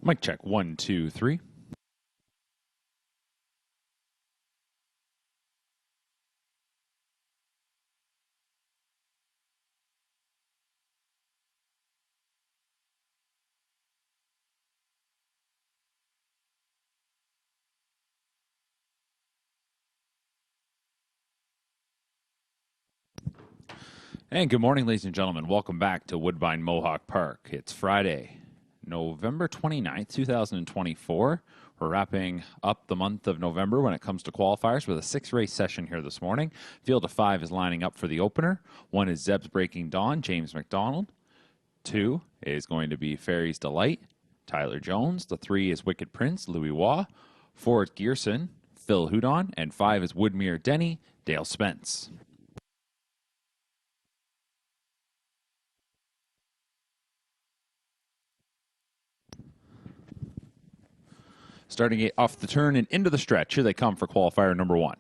Mic check, 1, 2, 3. And good morning, ladies and gentlemen. Welcome back to Woodbine Mohawk Park. It's Friday, November 29th, 2024. We're wrapping up the month of November when it comes to qualifiers with a 6-race session here this morning. Field of 5 is lining up for the opener. 1 is Zeb's Breaking Dawn, James McDonald. 2 is going to be Fairy's Delight, Tyler Jones. The 3 is Wicked Prince, Louis Waugh. 4 is Gearson, Phil Houdon. And 5 is Woodmere Denny, Dale Spence. Starting it off the turn and into the stretch. Here they come for qualifier number 1.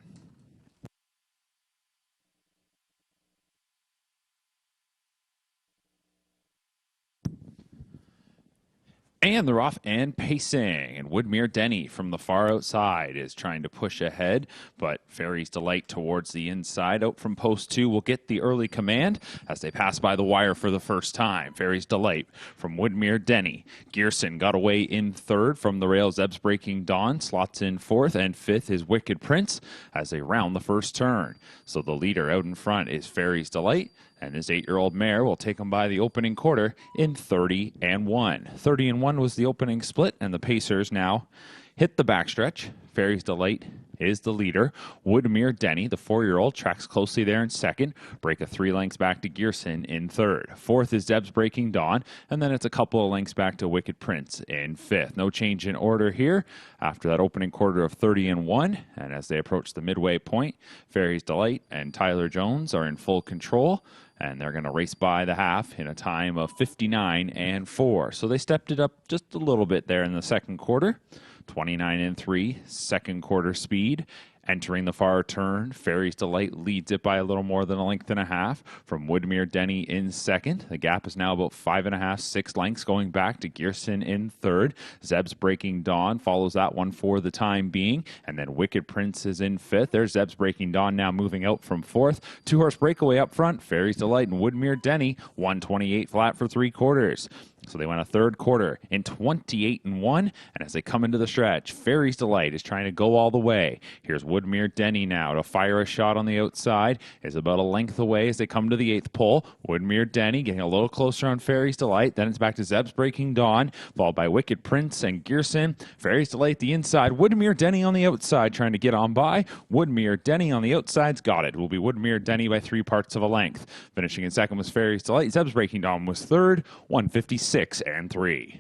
And they're off and pacing. And Woodmere Denny from the far outside is trying to push ahead, but Fairy's Delight towards the inside. Out from post 2 will get the early command as they pass by the wire for the first time. Fairy's Delight from Woodmere Denny. Gearson got away in third from the rail. Zeb's Breaking Dawn slots in fourth, and fifth is Wicked Prince as they round the first turn. So the leader out in front is Fairy's Delight, and his 8-year-old mare will take him by the opening quarter in 30-1. 30-1 was the opening split, and the Pacers now hit the backstretch. Fairy's Delight is the leader. Woodmere Denny, the 4-year-old, tracks closely there in second. Break of 3 lengths back to Gearson in third. Fourth is Zeb's Breaking Dawn, and then it's a couple of lengths back to Wicked Prince in fifth. No change in order here after that opening quarter of 30-1. And as they approach the midway point, Fairy's Delight and Tyler Jones are in full control, and they're going to race by the half in a time of 59-4. So they stepped it up just a little bit there in the second quarter. 29-3, second quarter speed. Entering the far turn, Fairy's Delight leads it by a little more than a length and a half from Woodmere Denny in second. The gap is now about 5.5, 6 lengths going back to Gearson in third. Zeb's Breaking Dawn follows that one for the time being, and then Wicked Prince is in fifth. There's Zeb's Breaking Dawn now moving out from fourth. 2-horse breakaway up front, Fairy's Delight and Woodmere Denny, 128 flat for 3 quarters. So they went a third quarter in 28-1, and as they come into the stretch, Fairy's Delight is trying to go all the way. Here's Woodmere Denny now to fire a shot on the outside. Is about a length away as they come to the 8th pole. Woodmere Denny getting a little closer on Fairy's Delight. Then it's back to Zeb's Breaking Dawn, followed by Wicked Prince and Gearson. Fairy's Delight the inside. Woodmere Denny on the outside trying to get on by. Woodmere Denny on the outside's got it. It will be Woodmere Denny by 3 parts of a length. Finishing in second was Fairy's Delight. Zeb's Breaking Dawn was third, 156-3.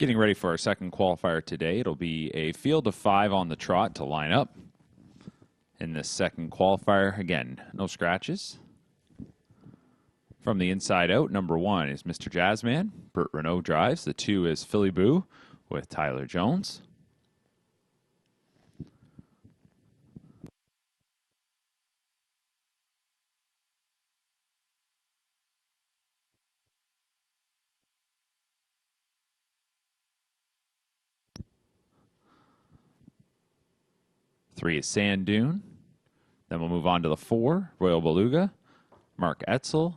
Getting ready for our second qualifier today. It'll be a field of 5 on the trot to line up. In this second qualifier, again, no scratches. From the inside out, number 1 is Mr. Jazzman. Burt Renault drives. The 2 is Philly Boo with Tyler Jones. Three is Sand Dune. Then we'll move on to the 4, Royal Beluga, Mark Etzel.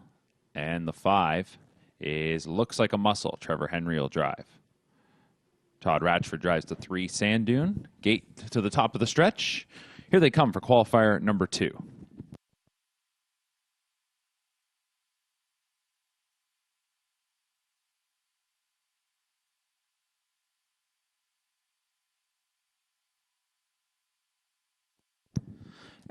And the 5 is Looks Like a Muscle. Trevor Henry will drive. Todd Ratchford drives the 3, Sand Dune. Gate to the top of the stretch. Here they come for qualifier number 2.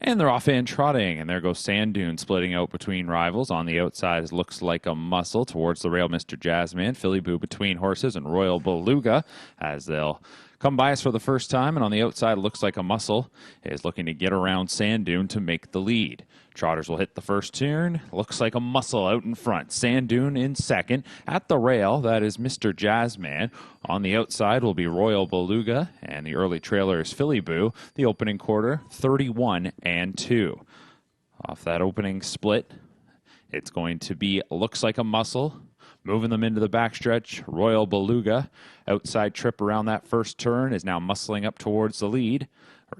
And they're off and trotting, and there goes Sand Dune splitting out between rivals. On the outside Looks Like a Muscle. Towards the rail, Mr. Jazzman. Philly Boo between horses, and Royal Beluga as they'll come by us for the first time. And on the outside, Looks Like a Muscle is looking to get around Sand Dune to make the lead. Trotters will hit the first turn. Looks Like a Muscle out in front. Sand Dune in second. At the rail, that is Mr. Jazzman. On the outside will be Royal Beluga, and the early trailer is Philly Boo. The opening quarter, 31-2. Off that opening split, it's going to be Looks Like a Muscle. Moving them into the backstretch, Royal Beluga. Outside trip around that first turn is now muscling up towards the lead.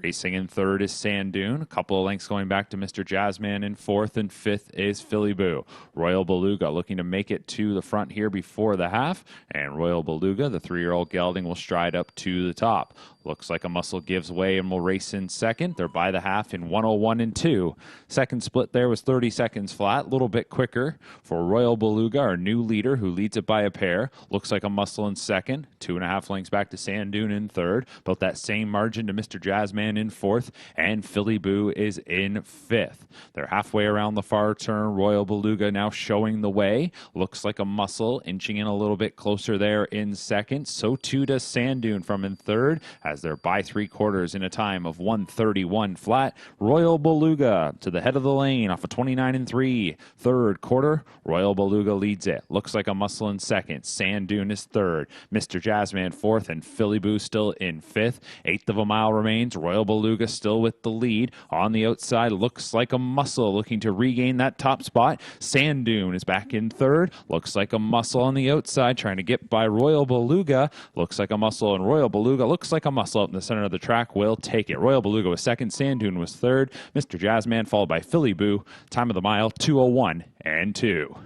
Racing in third is Sand Dune. A couple of lengths going back to Mr. Jazzman in fourth, and fifth is Philly Boo. Royal Beluga looking to make it to the front here before the half, and Royal Beluga, the 3-year-old gelding, will stride up to the top. Looks Like a Muscle gives way and will race in second. They're by the half in 1:01-2. Second split there was 30 seconds flat, a little bit quicker for Royal Beluga, our new leader, who leads it by a pair. Looks Like a Muscle in second, 2.5 lengths back to Sand Dune in third, about that same margin to Mr. Jazzman in fourth, and Philly Boo is in fifth. They're halfway around the far turn. Royal Beluga now showing the way. Looks Like a Muscle inching in a little bit closer there in second. So too does Sand Dune from in third, as they're by 3/4 in a time of 1:31 flat. Royal Beluga to the head of the lane off of 29-3. Third quarter, Royal Beluga leads it. Looks Like a Muscle in second. Sand Dune is third. Mr. Jazzman fourth, and Philly Boo still in fifth. Eighth of a mile remains. Royal Beluga still with the lead. On the outside, Looks Like a Muscle looking to regain that top spot. Sand Dune is back in third. Looks Like a Muscle on the outside trying to get by Royal Beluga. Looks Like a Muscle and Royal Beluga. Looks Like a Muscle out in the center of the track will take it. Royal Beluga was second. Sand Dune was third. Mr. Jazzman followed by Philly Boo. Time of the mile, 2:01-2.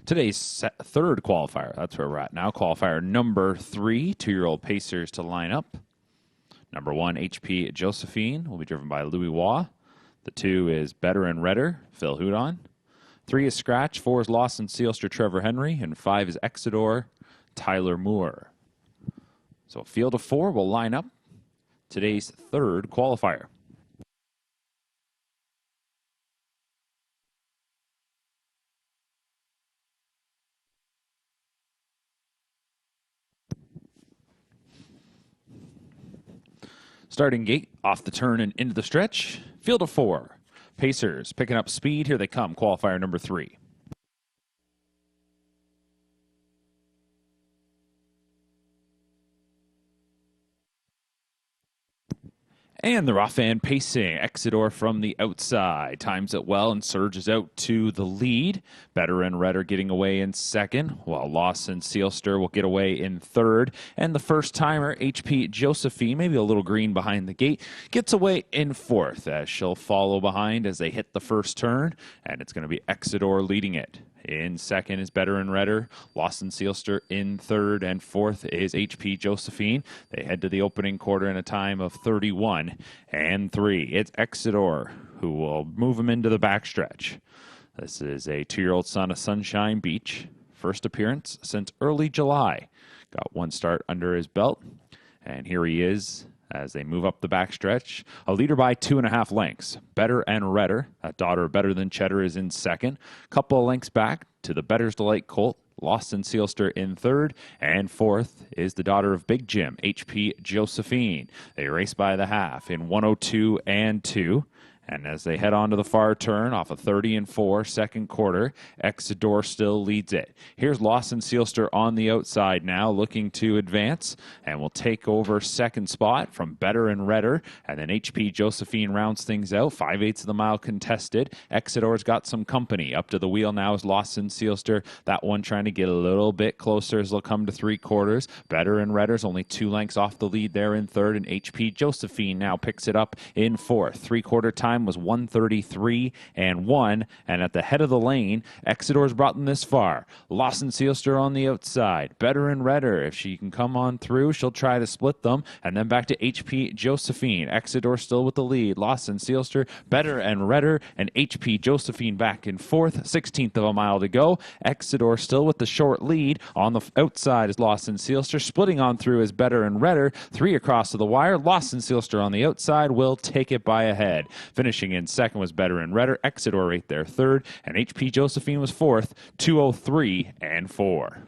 Today's third qualifier, that's where we're at now. Qualifier number 3, 2-year-old Pacers to line up. Number 1, HP Josephine, will be driven by Louis Waugh. The 2 is Better and Redder, Phil Houdon. 3 is Scratch, 4 is Lawson Sealster, Trevor Henry, and 5 is Exodore, Tyler Moore. So a field of 4 will line up today's third qualifier. Starting gate, off the turn and into the stretch. Field of 4. Pacers picking up speed. Here they come. Qualifier number 3. And they're off and pacing. Exodore from the outside. Times it well and surges out to the lead. Better and Redder getting away in second, while Lawson Sealster will get away in third. And the first timer, HP Josephine, maybe a little green behind the gate, gets away in fourth as she'll follow behind as they hit the first turn. And it's going to be Exodore leading it. In second is Better and Redder. Lawson Sealster in third, and fourth is HP Josephine. They head to the opening quarter in a time of 31 and 3. It's Exodore who will move him into the backstretch. This is a 2-year-old son of Sunshine Beach. First appearance since early July. Got one start under his belt, and here he is as they move up the backstretch. A leader by 2.5 lengths. Better and Redder, that daughter of Better Than Cheddar, is in second. Couple of lengths back to the Better's Delight Colt. Lawson Sealster in third, and fourth is the daughter of Big Jim, HP Josephine. They race by the half in 102 and 2. And as they head on to the far turn off a 30 and 4 second quarter, Exodore still leads it. Here's Lawson Sealster on the outside now, looking to advance, and will take over second spot from Better and Redder. And then HP Josephine rounds things out, 5/8 of the mile contested. Exidore's got some company. Up to the wheel now is Lawson Sealster. That one trying to get a little bit closer as they'll come to 3 quarters. Better and Redder's only 2 lengths off the lead there in third, and HP Josephine now picks it up in fourth. 3-quarter time was 1:33 and 1, and at the head of the lane, Exidore's brought them this far. Lawson Sealster on the outside. Better and Redder, if she can come on through, she'll try to split them, and then back to HP Josephine. Exodore still with the lead. Lawson Sealster, Better and Redder, and HP Josephine back in fourth. 16th of a mile to go. Exodore still with the short lead. On the outside is Lawson Sealster. Splitting on through is Better and Redder. 3 across to the wire. Lawson Sealster on the outside will take it by a head. Finishing in second was Better and Redder. Exodore right there third, and HP Josephine was fourth. 2:03 and 4.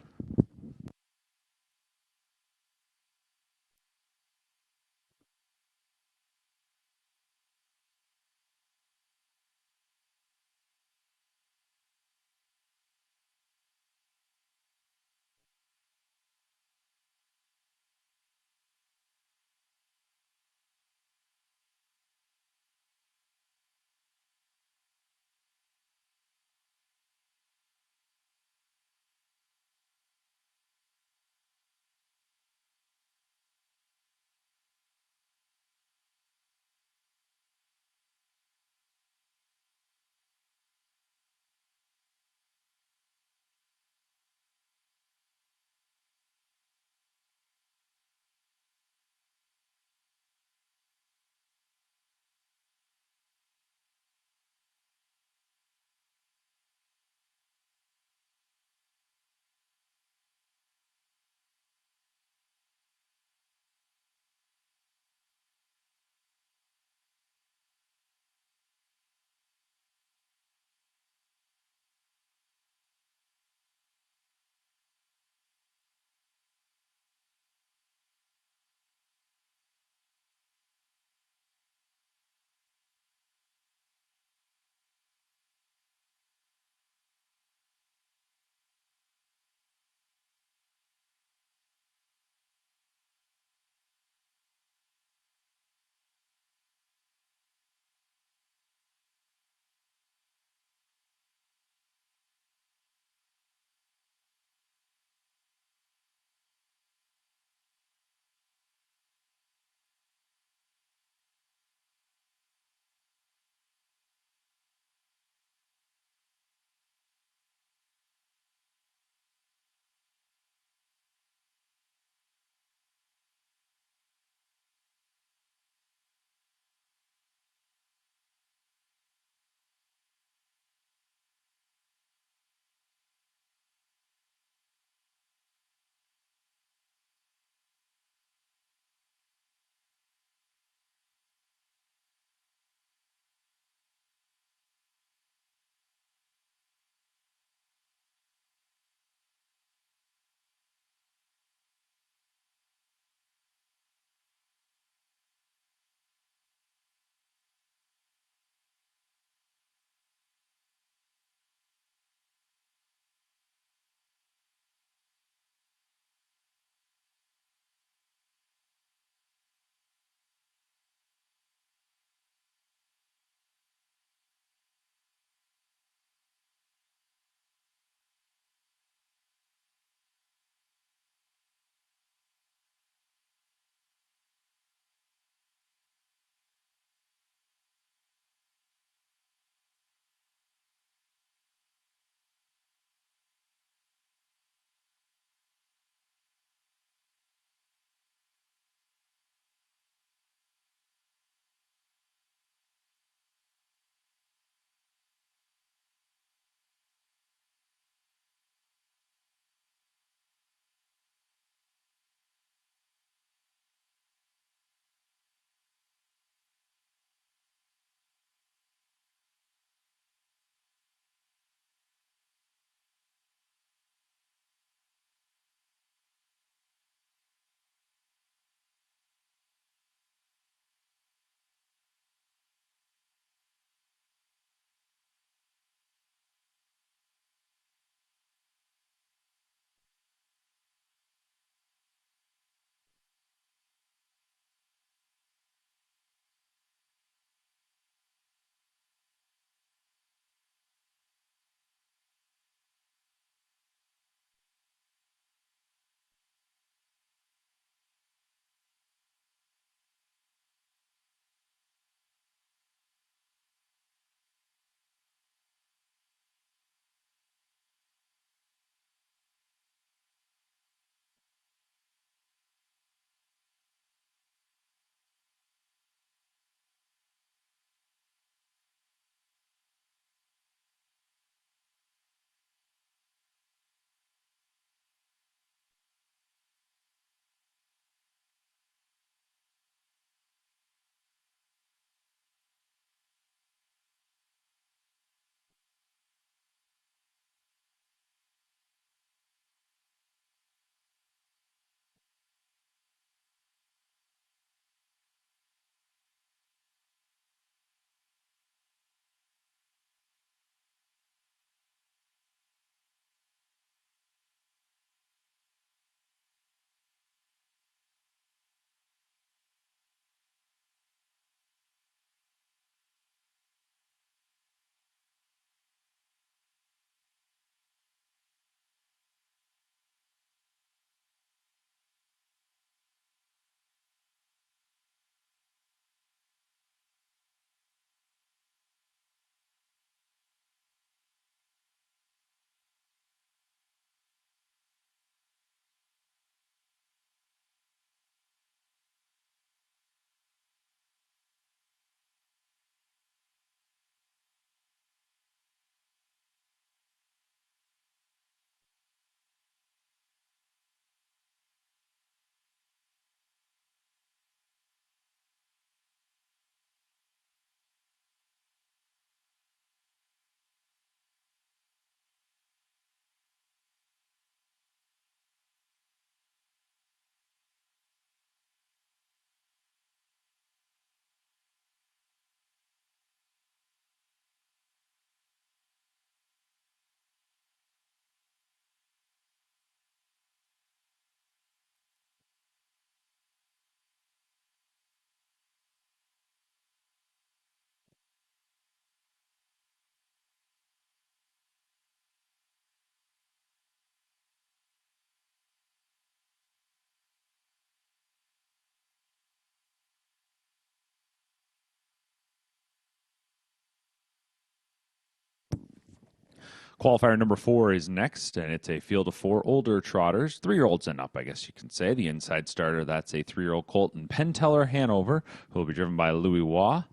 Qualifier number 4 is next, and it's a field of 4 older trotters, 3-year-olds and up, I guess you can say. The inside starter, that's a 3-year-old Colton Penteller Hanover, who will be driven by Louis Waugh.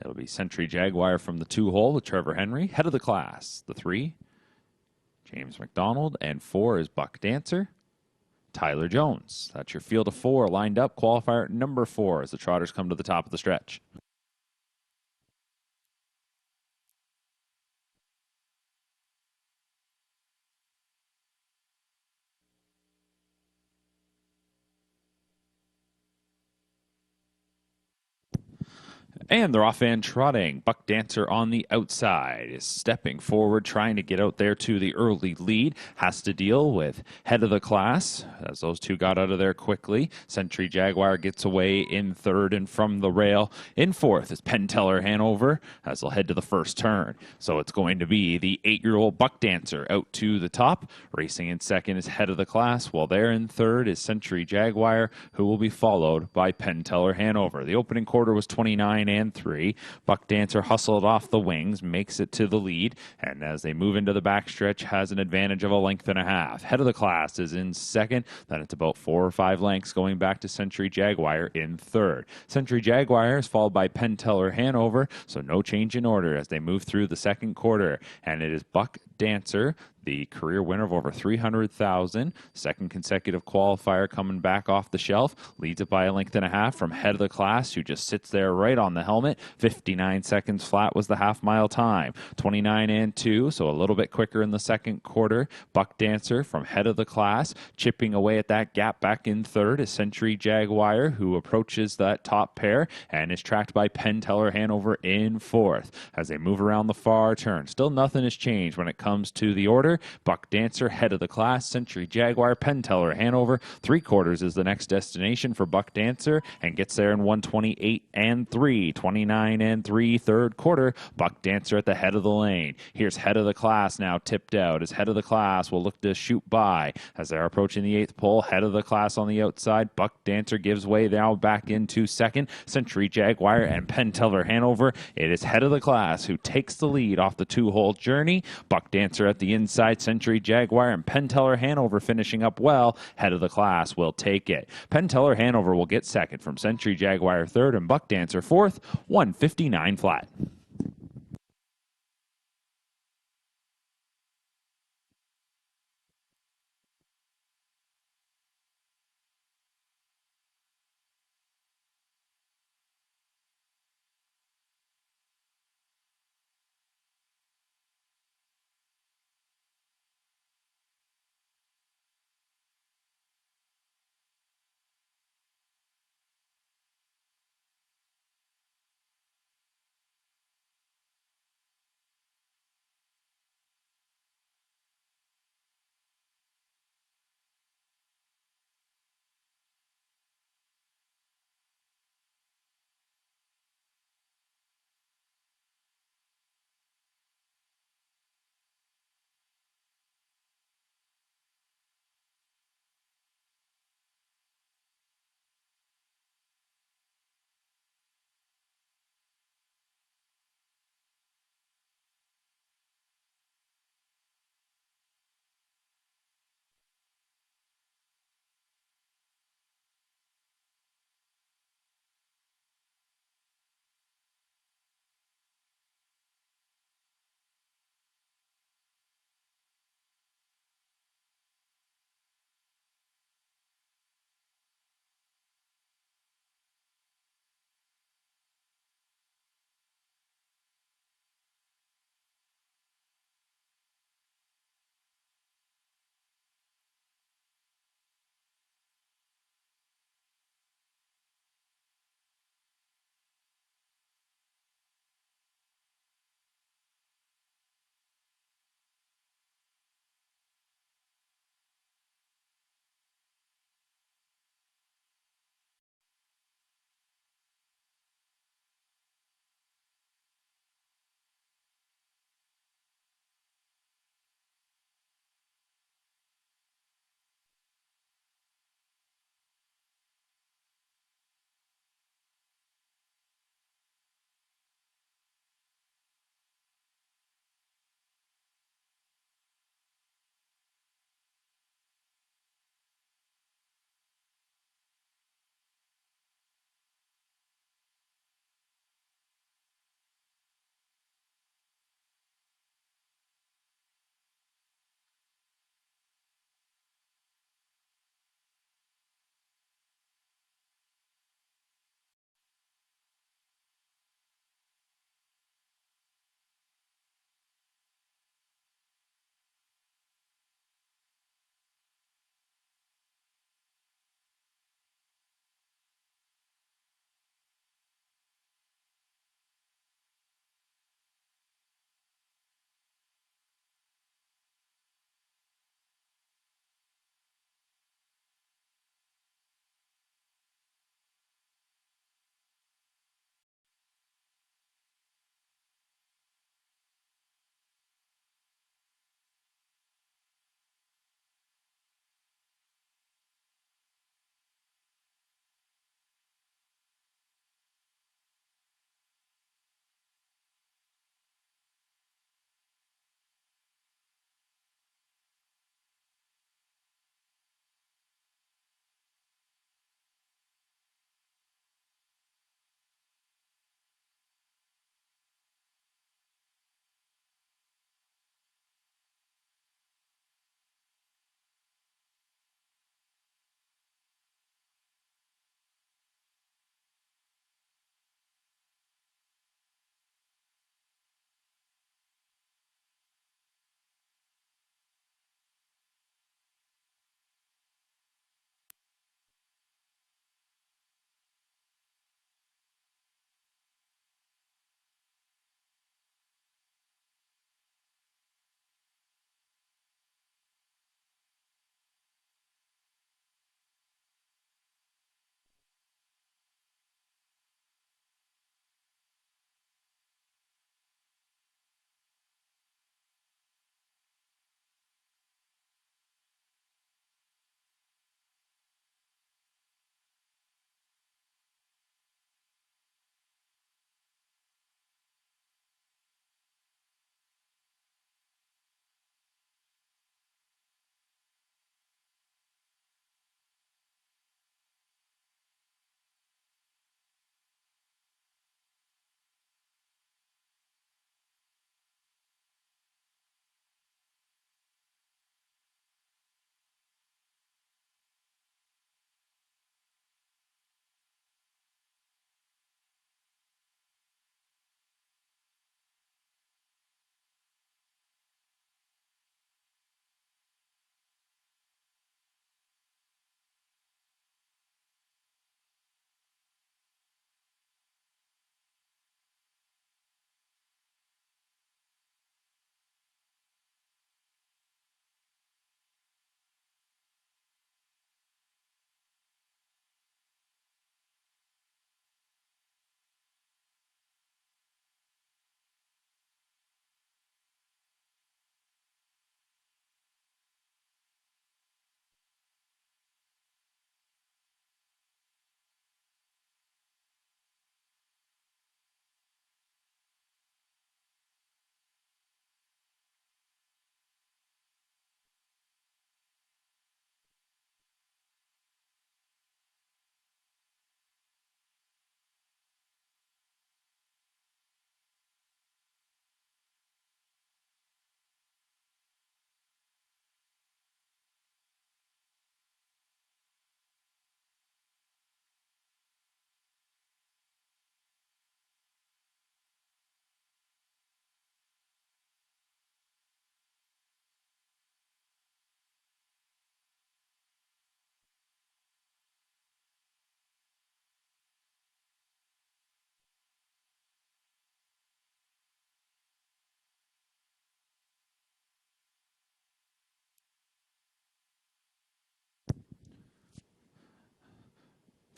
It'll be Century Jaguar from the 2-hole with Trevor Henry. Head of the class, the 3, James McDonald, and 4 is Buck Dancer. Tyler Jones. That's your field of 4 lined up. Qualifier number 4 as the trotters come to the top of the stretch. And they're off and trotting. Buck Dancer on the outside is stepping forward, trying to get out there to the early lead. Has to deal with head of the class, as those two got out of there quickly. Century Jaguar gets away in third, and from the rail in fourth is Penteller Hanover, as they'll head to the first turn. So it's going to be the 8-year-old Buck Dancer out to the top. Racing in second is head of the class, while there in third is Century Jaguar, who will be followed by Penteller Hanover. The opening quarter was 29 and 3. Buck Dancer hustled off the wings, makes it to the lead, and as they move into the backstretch, has an advantage of a length and a half. Head of the class is in second, then it's about 4 or 5 lengths going back to Century Jaguar in third. Century Jaguar is followed by Penteller Hanover, so no change in order as they move through the second quarter, and it is Buck Dancer, the career winner of over 300,000, second consecutive qualifier coming back off the shelf, leads it by a length and a half from head of the class, who just sits there right on the helmet. 59 seconds flat was the half-mile time. 29 and 2, so a little bit quicker in the second quarter. Buck Dancer from head of the class, chipping away at that gap back in third is Century Jaguar, who approaches that top pair and is tracked by Penteller Hanover in fourth. As they move around the far turn, still nothing has changed when it comes to the order. Buck Dancer, head of the class. Century Jaguar, Penteller Hanover. 3/4 is the next destination for Buck Dancer, and gets there in 1:28 and 3. 29 and 3, third quarter. Buck Dancer at the head of the lane. Here's head of the class now tipped out, as head of the class will look to shoot by. As they're approaching the 8th pole, head of the class on the outside. Buck Dancer gives way now back into second. Century Jaguar and Penteller Hanover. It is head of the class who takes the lead off the 2-hole journey. Buck Dancer at the inside. Century Jaguar and Penteller Hanover finishing up well. Head of the class will take it. Penteller Hanover will get second from Century Jaguar third, and Buck Dancer fourth. 1:59 flat.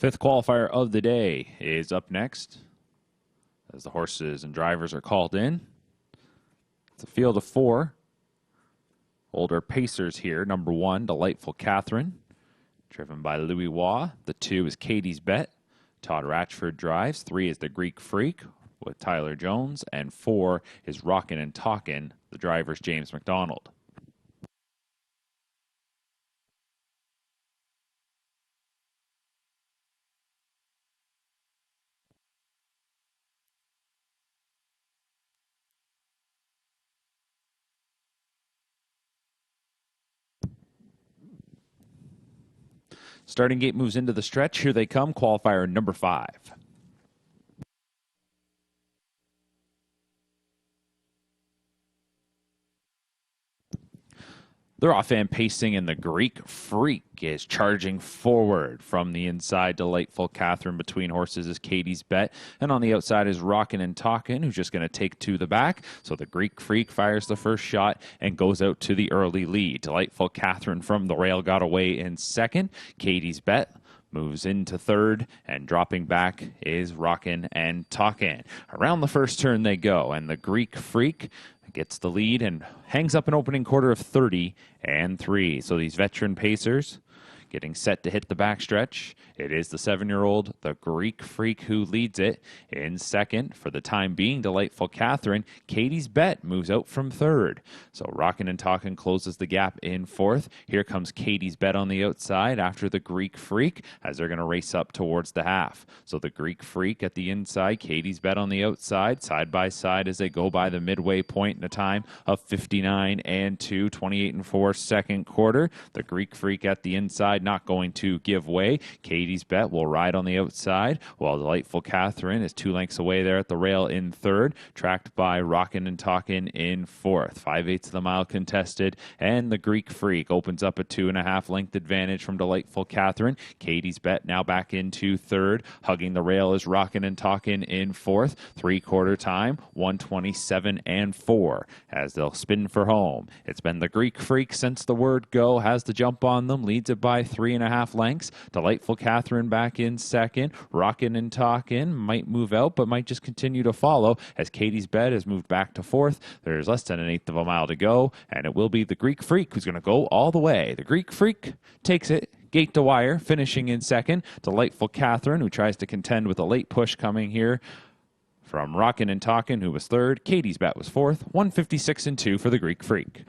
Fifth qualifier of the day is up next as the horses and drivers are called in. It's a field of 4. Older pacers here. Number 1, Delightful Catherine, driven by Louis Waugh. The 2 is Katie's Bet. Todd Ratchford drives. 3 is the Greek Freak with Tyler Jones. And 4 is Rockin' and Talkin'. The driver's James McDonald. Starting gate moves into the stretch. Here they come. Qualifier number 5. They're off and pacing, and the Greek Freak is charging forward from the inside. Delightful Catherine between horses is Katie's Bet, and on the outside is Rockin' and Talkin', who's just going to take to the back. So the Greek Freak fires the first shot and goes out to the early lead. Delightful Catherine from the rail got away in second. Katie's Bet moves into third, and dropping back is Rockin' and Talkin'. Around the first turn they go, and the Greek Freak gets the lead and hangs up an opening quarter of 30-3. So these veteran pacers getting set to hit the backstretch. It is the 7-year-old, the Greek Freak, who leads it. In second, for the time being, Delightful Catherine. Katie's Bet moves out from third. So Rockin' and Talkin' closes the gap in fourth. Here comes Katie's Bet on the outside after the Greek Freak as they're going to race up towards the half. So the Greek Freak at the inside, Katie's Bet on the outside, side by side as they go by the midway point in a time of 59-2, 28-4 second quarter. The Greek Freak at the inside, not going to give way. Katie's Bet will ride on the outside, while Delightful Catherine is 2 lengths away there at the rail in third, tracked by Rockin' and Talkin' in fourth. 5/8 of the mile contested, and the Greek Freak opens up a 2.5 length advantage from Delightful Catherine. Katie's Bet now back into third. Hugging the rail is Rockin' and Talkin' in fourth. 3/4 time, 127-4 as they'll spin for home. It's been the Greek Freak since the word go, has the jump on them, leads it by 3.5 lengths. Delightful Catherine back in second. Rockin' and Talkin' might move out, but might just continue to follow as Katie's Bet has moved back to fourth. There's less than 1/8 of a mile to go, and it will be the Greek Freak who's going to go all the way. The Greek Freak takes it gate to wire, finishing in second. Delightful Catherine, who tries to contend with a late push coming here from Rockin' and Talkin', who was third. Katie's Bet was fourth. 156-2 for the Greek Freak.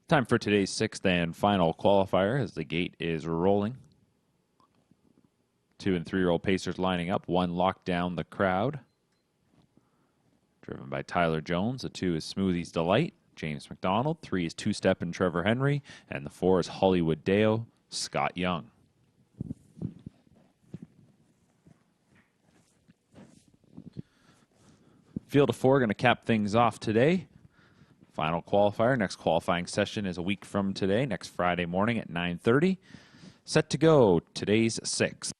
Time for today's sixth and final qualifier as the gate is rolling. 2- and 3-year-old pacers lining up. 1 locked down the crowd. Driven by Tyler Jones. The 2 is Smoothie's Delight, James McDonald. 3 is Two Step and Trevor Henry. And the 4 is Hollywood Deo, Scott Young. Field of 4 going to cap things off today. Final qualifier. Next qualifying session is a week from today, next Friday morning at 9:30. Set to go, today's 6th.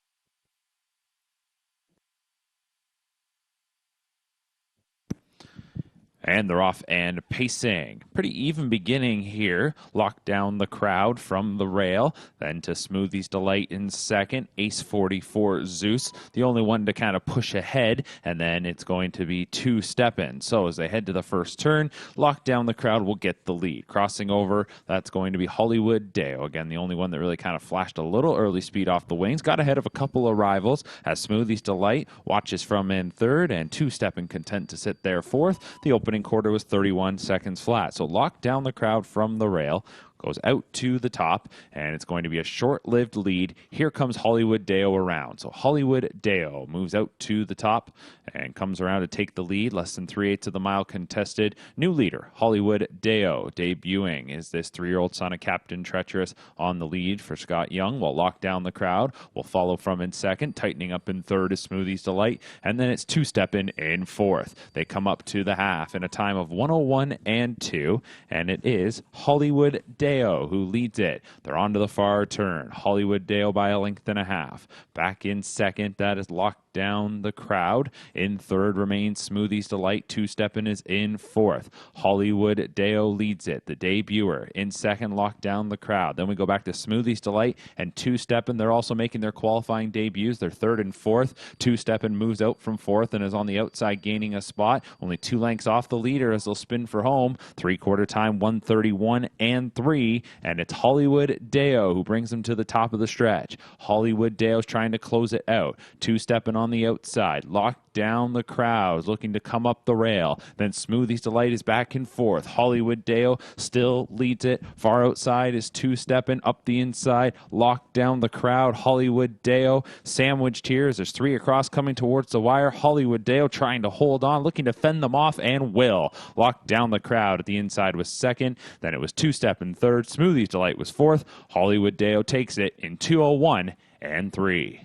And they're off and pacing. Pretty even beginning here. Lock down the crowd from the rail. Then to Smoothie's Delight in second. Ace 44 Zeus, the only one to kind of push ahead. And then it's going to be Two Steppin'. So as they head to the first turn, lock down the crowd will get the lead. Crossing over, that's going to be Hollywood Deo. Again, the only one that really kind of flashed a little early speed off the wings. Got ahead of a couple of rivals as Smoothie's Delight watches from in third. And Two Steppin' content to sit there fourth. The opening quarter was 31 seconds flat. So lock down the crowd from the rail. Goes out to the top, and it's going to be a short-lived lead. Here comes Hollywood Deo around. So Hollywood Deo moves out to the top and comes around to take the lead. Less than 3/8 of the mile contested. New leader, Hollywood Deo, debuting is this 3-year-old son of Captain Treacherous on the lead for Scott Young. While lock down the crowd will follow from in second. Tightening up in third is Smoothie's Delight, and then it's Two Steppin' in fourth. They come up to the half in a time of 1:01 and 2, and it is Hollywood Deo who leads it. They're on to the far turn. Hollywood Deo by a length and a half. Back in second, that is locked down the crowd. In third remains Smoothie's Delight. Two Steppin' is in fourth. Hollywood Deo leads it. The debuter in second, locked down the crowd. Then we go back to Smoothie's Delight and Two Steppin'. They're also making their qualifying debuts. They're third and fourth. Two Steppin' moves out from fourth and is on the outside gaining a spot. Only 2 lengths off the leader as they'll spin for home. 3/4 time, 1:31 and 3. And it's Hollywood Deo who brings them to the top of the stretch. Hollywood Deo's trying to close it out. Two Steppin' on the outside. Locked down the crowd, looking to come up the rail. Then Smoothie's Delight is back in fourth. Hollywood Deo still leads it. Far outside is Two Steppin'. Up the inside, locked down the crowd. Hollywood Deo sandwiched here as there's 3 across coming towards the wire. Hollywood Deo trying to hold on, looking to fend them off, and will. Locked down the crowd at the inside was second. Then it was Two Steppin' third. Smoothie's Delight was fourth. Hollywood Deo takes it in 2:01 and 3.